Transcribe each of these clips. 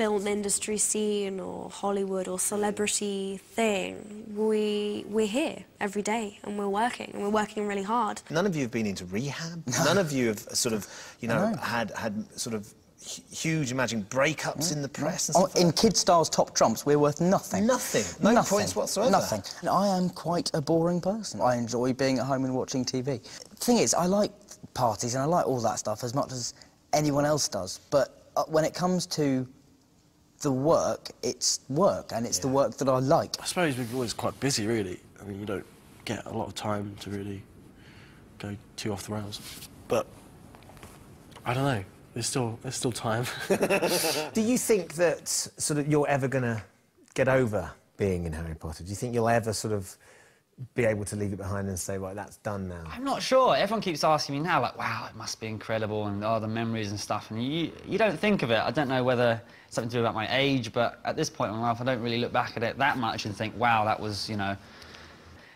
film industry scene or Hollywood or celebrity thing. We're here every day and we're working really hard. None of you have been into rehab. None of you have sort of, you know, had sort of huge, imagine, breakups in the press and stuff. In Kid Star's Top Trumps, we're worth nothing. Nothing? No points whatsoever? Nothing. I am quite a boring person. I enjoy being at home and watching TV. The thing is, I like parties and I like all that stuff as much as anyone else does, but when it comes to the work, it's work, and it's the work that I like. I suppose we're always quite busy, really. I mean, you don't get a lot of time to really go too off the rails. But I don't know. There's still time. Do you think that sort of you're ever going to get over being in Harry Potter? Do you think you'll ever sort of be able to leave it behind and say, right, that's done now? I'm not sure. Everyone keeps asking me now, like, wow, it must be incredible, and the memories and stuff, and you don't think of it. I don't know whether it's something to do about my age, but at this point in my life, I don't really look back at it that much and think, wow, that was, you know...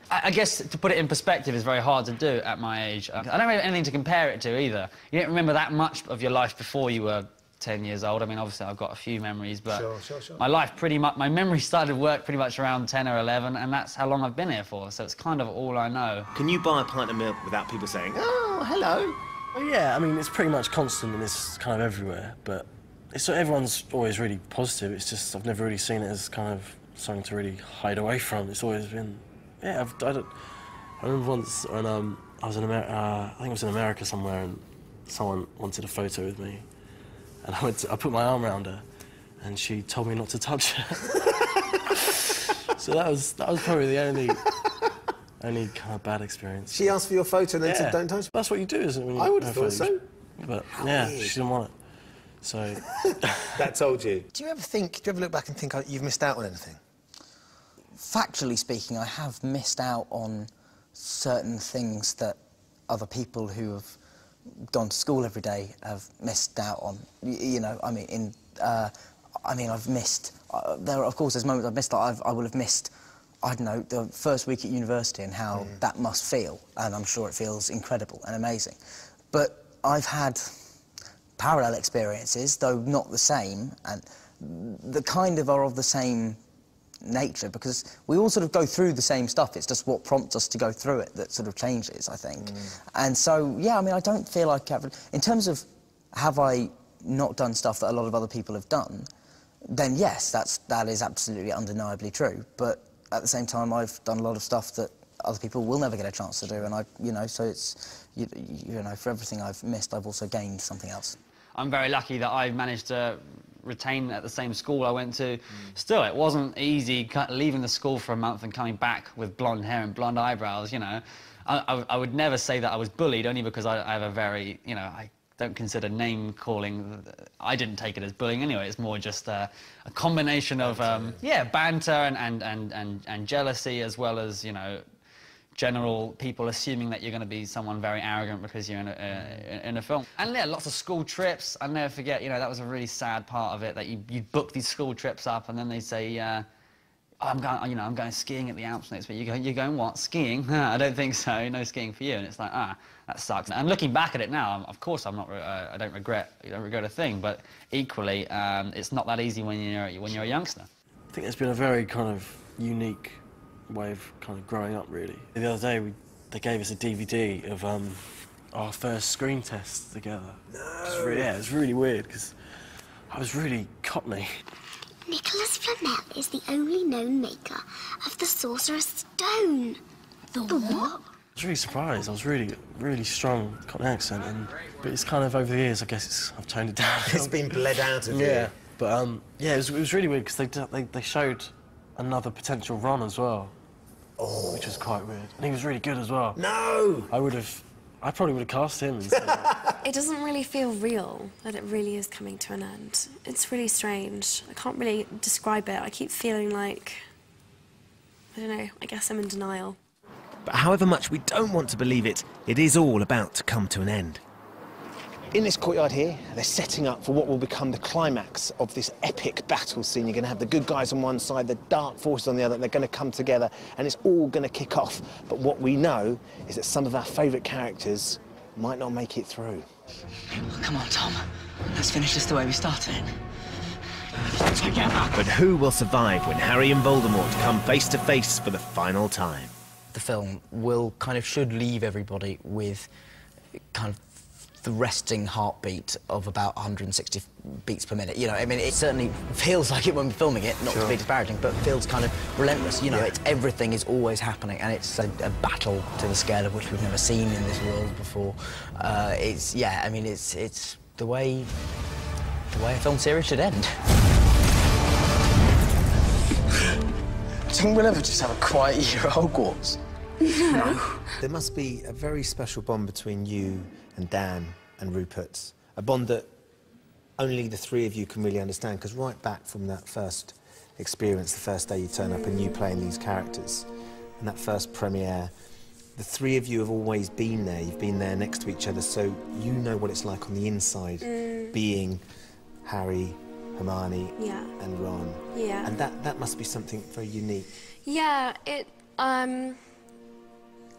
I guess to put it in perspective is very hard to do at my age. I don't have anything to compare it to either. You don't remember that much of your life before you were 10 years old. I mean, obviously, I've got a few memories, but Sure. my life pretty much... My memory started work pretty much around 10 or 11, and that's how long I've been here for, so it's kind of all I know. Can you buy a pint of milk without people saying, oh, hello? Well, yeah, I mean, it's pretty much constant and it's kind of everywhere, but everyone's always really positive. It's just I've never really seen it as kind of something to really hide away from. It's always been... Yeah, I remember once when I was in America, I think I was in America somewhere, and someone wanted a photo with me, and I put my arm around her, and she told me not to touch her. So that was probably the only kind of bad experience. She asked for your photo and then said, don't touch me? That's what you do, isn't it? When I would have thought so. But yeah, she didn't want it. So that told you. Do you ever look back and think you've missed out on anything? Factually speaking, I have missed out on certain things that other people who have gone to school every day have missed out on. You know, I mean, I've missed... of course, there's moments I've missed that I will have missed, I don't know, the first week at university and how that must feel, and I'm sure it feels incredible and amazing. But I've had parallel experiences, though not the same, and the kind of are of the same nature, because we all sort of go through the same stuff. It's just what prompts us to go through it that sort of changes, I think. And so, yeah, I mean, I don't feel like in terms of have I not done stuff that a lot of other people have done, then yes, that is absolutely undeniably true. But at the same time, I've done a lot of stuff that other people will never get a chance to do, and you know, so it's, you know, for everything I've missed, I've also gained something else. I'm very lucky that I've managed to retain at the same school I went to. Still, it wasn't easy leaving the school for a month and coming back with blonde hair and blonde eyebrows, you know. I would never say that I was bullied, only because I have a very, you know, I don't consider name-calling... I didn't take it as bullying anyway. It's more just a combination of, yeah, banter and jealousy, as well as, you know, general people assuming that you're going to be someone very arrogant because you're in a film. And yeah, lots of school trips. I'll never forget, you know, that was a really sad part of it, that you'd book these school trips up and then they say, oh, I'm going skiing at the Alps next week. You're going what? Skiing? I don't think so. No skiing for you. And it's like, that sucks. And looking back at it now, of course, I don't regret a thing. But equally, it's not that easy when you're a youngster. I think it's been a very kind of unique way of kind of growing up, really. The other day, they gave us a DVD of our first screen test together. No. Yeah, it was really weird because I was really Cockney. Nicholas Flamel is the only known maker of the Sorcerer's Stone. The what? I was really surprised. I was really strong Cockney accent, but it's kind of over the years, I guess I've toned it down. It's been bled out of you. Yeah, but yeah, it was really weird because they showed another potential Ron as well, which was quite weird. And he was really good as well. No! I probably would have cast him instead. It doesn't really feel real, that it really is coming to an end. It's really strange. I can't really describe it. I keep feeling like, I don't know, I guess I'm in denial. But however much we don't want to believe it, it is all about to come to an end. In this courtyard here, they're setting up for what will become the climax of this epic battle scene. You're going to have the good guys on one side, the dark forces on the other. They're going to come together, and it's all going to kick off. But what we know is that some of our favourite characters might not make it through. Oh, come on, Tom. Let's finish this the way we started it. together. But who will survive when Harry and Voldemort come face to face for the final time? The film should leave everybody with kind of the resting heartbeat of about 160 beats per minute. You know, I mean, it certainly feels like it when we're filming it, not to be disparaging, but feels kind of relentless. You know, everything is always happening, and it's a battle to the scale of which we've never seen in this world before. It's the way a film series should end. Do you think we'll ever just have a quiet year at Hogwarts? No. There must be a very special bond between you and Dan and Rupert, a bond that only the three of you can really understand, because right back from that first experience, the first day you turn up and you playing these characters, and that first premiere, the three of you have always been there. You've been there next to each other, so you know what it's like on the inside, being Harry, Hermione and Ron. Yeah. And that must be something very unique. Yeah, I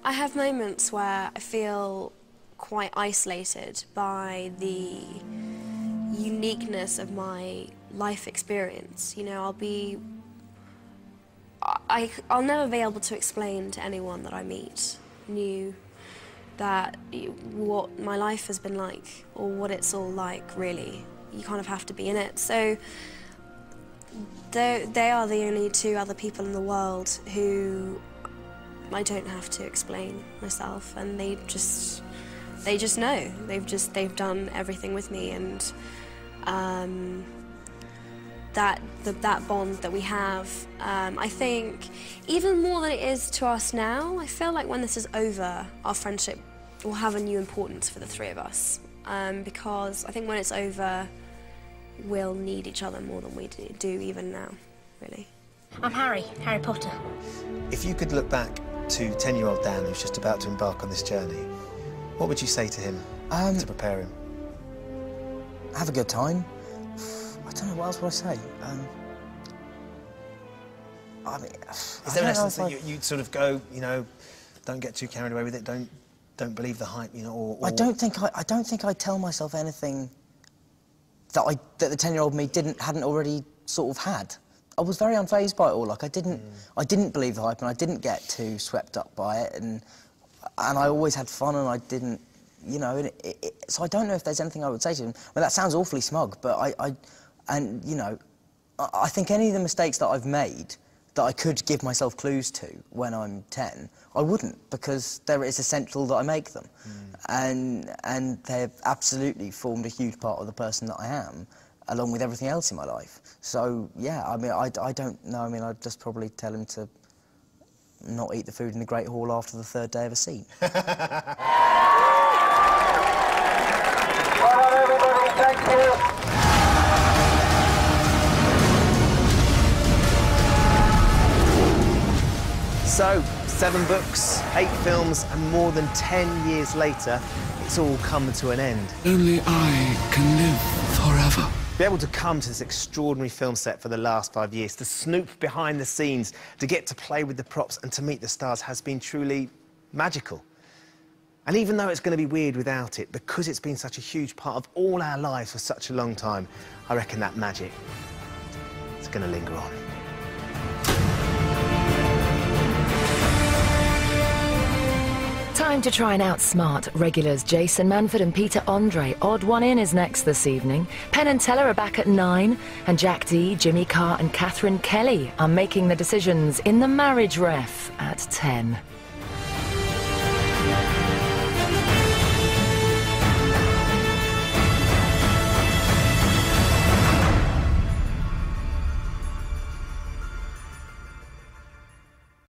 have moments where I feel quite isolated by the uniqueness of my life experience. You know, I'll never be able to explain to anyone that I meet new that what my life has been like or what it's all like, really. You kind of have to be in it. So they are the only two other people in the world who I don't have to explain myself, and they just know. They've done everything with me, and that bond that we have, I think, even more than it is to us now, I feel like when this is over, our friendship will have a new importance for the three of us, because I think when it's over, we'll need each other more than we do even now, really. I'm Harry Potter. If you could look back to 10-year-old Dan, who's just about to embark on this journey, what would you say to him to prepare him? Have a good time. I don't know, what else would I say? Is there an essence that you'd sort of go, you know, don't get too carried away with it, don't believe the hype, you know, or... I don't think I tell myself anything that the 10-year-old me hadn't already sort of had. I was very unfazed by it all. Like, I didn't believe the hype, and I didn't get too swept up by it, and I always had fun, and I didn't, you know, so I don't know if there's anything I would say to him. I mean, that sounds awfully smug, but you know, I think any of the mistakes that I've made that I could give myself clues to when I'm 10, I wouldn't, because it's essential that I make them. And they've absolutely formed a huge part of the person that I am, along with everything else in my life. So, yeah, I mean, I don't know. I mean, I'd just probably tell him to not eat the food in the Great Hall after the third day of a scene. Well done, everybody. Thank you. So, 7 books, 8 films, and more than 10 years later, it's all come to an end. Only I can live forever. To be able to come to this extraordinary film set for the last 5 years, to snoop behind the scenes, to get to play with the props and to meet the stars has been truly magical. And even though it's going to be weird without it, because it's been such a huge part of all our lives for such a long time, I reckon that magic is going to linger on. Time to try and outsmart regulars Jason Manford and Peter Andre. Odd One In is next this evening. Penn and Teller are back at 9, and Jack Dee, Jimmy Carr and Catherine Kelly are making the decisions in The Marriage Ref at 10.